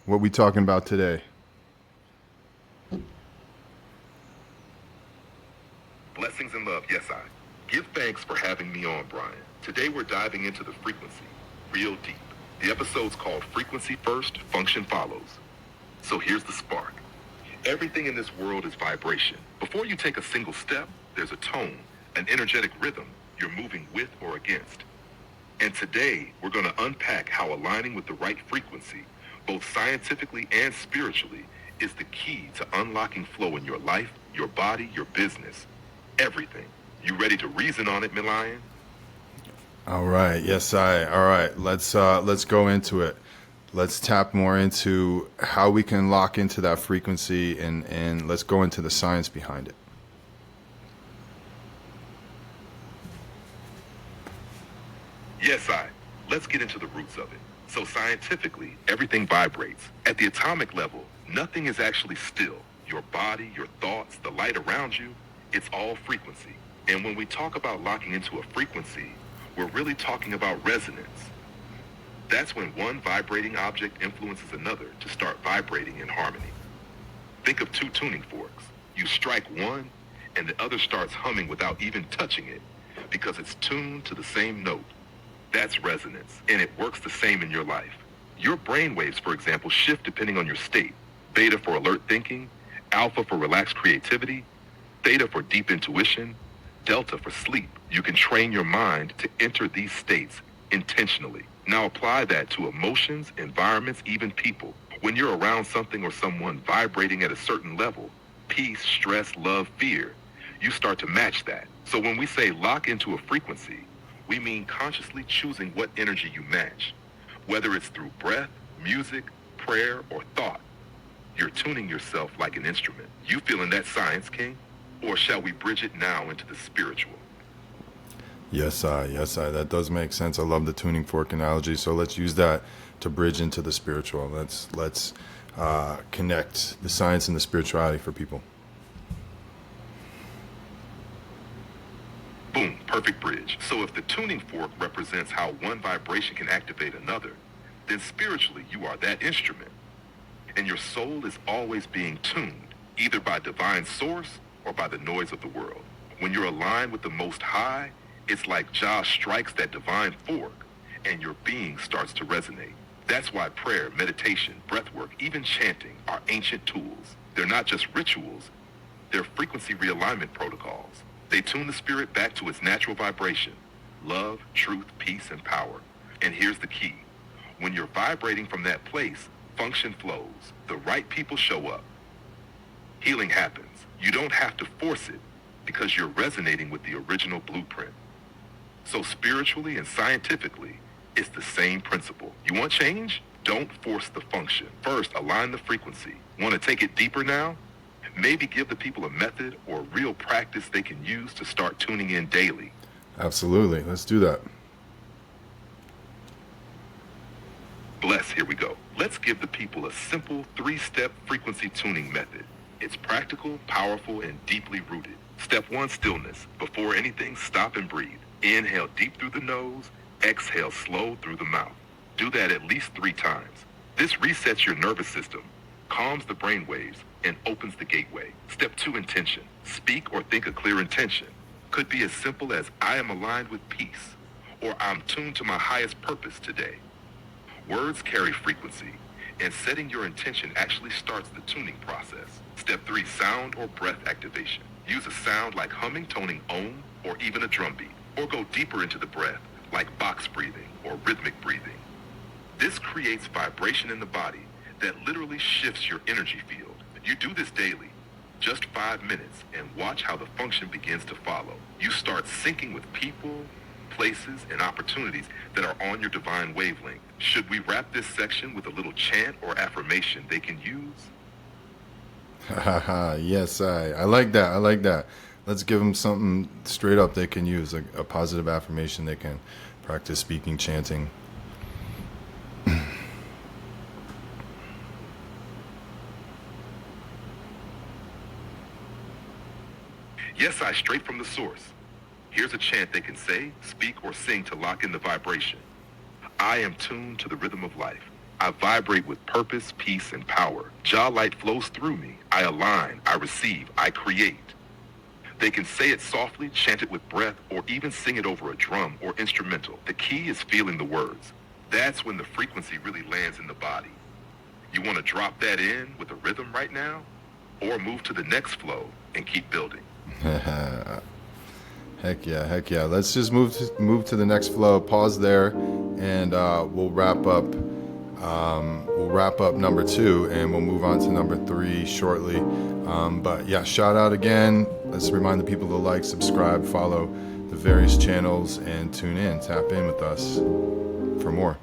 What we talking about today? Blessings and love, yes I. Give thanks for having me on, Brian. Today we're diving into the frequency, real deep. The episode's called Frequency First, Function Follows. So here's the spark. Everything in this world is vibration. Before you take a single step, there's a tone, an energetic rhythm you're moving with or against. And today, we're going to unpack how aligning with the right frequency, both scientifically and spiritually, is the key to unlocking flow in your life, your body, your business, everything. You ready to reason on it, Milian? All right. Yes, I. All right. Let's go into it. Let's tap more into how we can lock into that frequency, and let's go into the science behind it. Yes, I. Let's get into the roots of it. So scientifically, everything vibrates. At the atomic level, nothing is actually still. Your body, your thoughts, the light around you, it's all frequency. And when we talk about locking into a frequency, we're really talking about resonance. That's when one vibrating object influences another to start vibrating in harmony. Think of two tuning forks. You strike one, and the other starts humming without even touching it, because it's tuned to the same note. That's resonance, and it works the same in your life. Your brain waves, for example, shift depending on your state. Beta for alert thinking, alpha for relaxed creativity, theta for deep intuition, delta for sleep. You can train your mind to enter these states intentionally. Now apply that to emotions, environments, even people. When you're around something or someone vibrating at a certain level, peace, stress, love, fear, you start to match that. So when we say lock into a frequency, we mean consciously choosing what energy you match. Whether it's through breath, music, prayer, or thought, you're tuning yourself like an instrument. You feeling that science, King? Or shall we bridge it now into the spiritual? Yes, I. Yes, I. That does make sense. I love the tuning fork analogy. So let's use that to bridge into the spiritual. Let's connect the science and the spirituality for people. Boom, perfect bridge. So if the tuning fork represents how one vibration can activate another, then spiritually you are that instrument. And your soul is always being tuned, either by divine source or by the noise of the world. When you're aligned with the Most High, it's like Jah strikes that divine fork, and your being starts to resonate. That's why prayer, meditation, breathwork, even chanting are ancient tools. They're not just rituals, they're frequency realignment protocols. They tune the spirit back to its natural vibration, love, truth, peace, and power. And here's the key. When you're vibrating from that place, function flows. The right people show up. Healing happens. You don't have to force it because you're resonating with the original blueprint. So spiritually and scientifically, it's the same principle. You want change? Don't force the function. First, align the frequency. Want to take it deeper now? Maybe give the people a method or real practice they can use to start tuning in daily. Absolutely. Let's do that. Bless, here we go. Let's give the people a simple 3-step frequency tuning method. It's practical, powerful, and deeply rooted. Step 1, stillness. Before anything, stop and breathe. Inhale deep through the nose, exhale slow through the mouth. Do that at least 3 times. This resets your nervous system, calms the brain waves, and opens the gateway. Step 2, intention. Speak or think a clear intention. Could be as simple as I am aligned with peace, or I'm tuned to my highest purpose today. Words carry frequency, and setting your intention actually starts the tuning process. Step 3, sound or breath activation. Use a sound like humming, toning Om, or even a drum beat, or go deeper into the breath, like box breathing or rhythmic breathing. This creates vibration in the body that literally shifts your energy field. You do this daily, just 5 minutes, and watch how the function begins to follow. You start syncing with people, places, and opportunities that are on your divine wavelength. Should we wrap this section with a little chant or affirmation they can use? Yes, I like that. I like that. Let's give them something straight up they can use, a positive affirmation they can practice speaking, chanting. Yes, I, straight from the source. Here's a chant they can say, speak, or sing to lock in the vibration. I am tuned to the rhythm of life. I vibrate with purpose, peace, and power. Jah light flows through me. I align, I receive, I create. They can say it softly, chant it with breath, or even sing it over a drum or instrumental. The key is feeling the words. That's when the frequency really lands in the body. You want to drop that in with a rhythm right now? Or move to the next flow and keep building? Heck yeah. Let's just move to the next flow. Pause there, and we'll wrap up. We'll wrap up number 2, and we'll move on to number 3 shortly. But yeah, shout out again. Let's remind the people to like, subscribe, follow the various channels, and tune in. Tap in with us for more.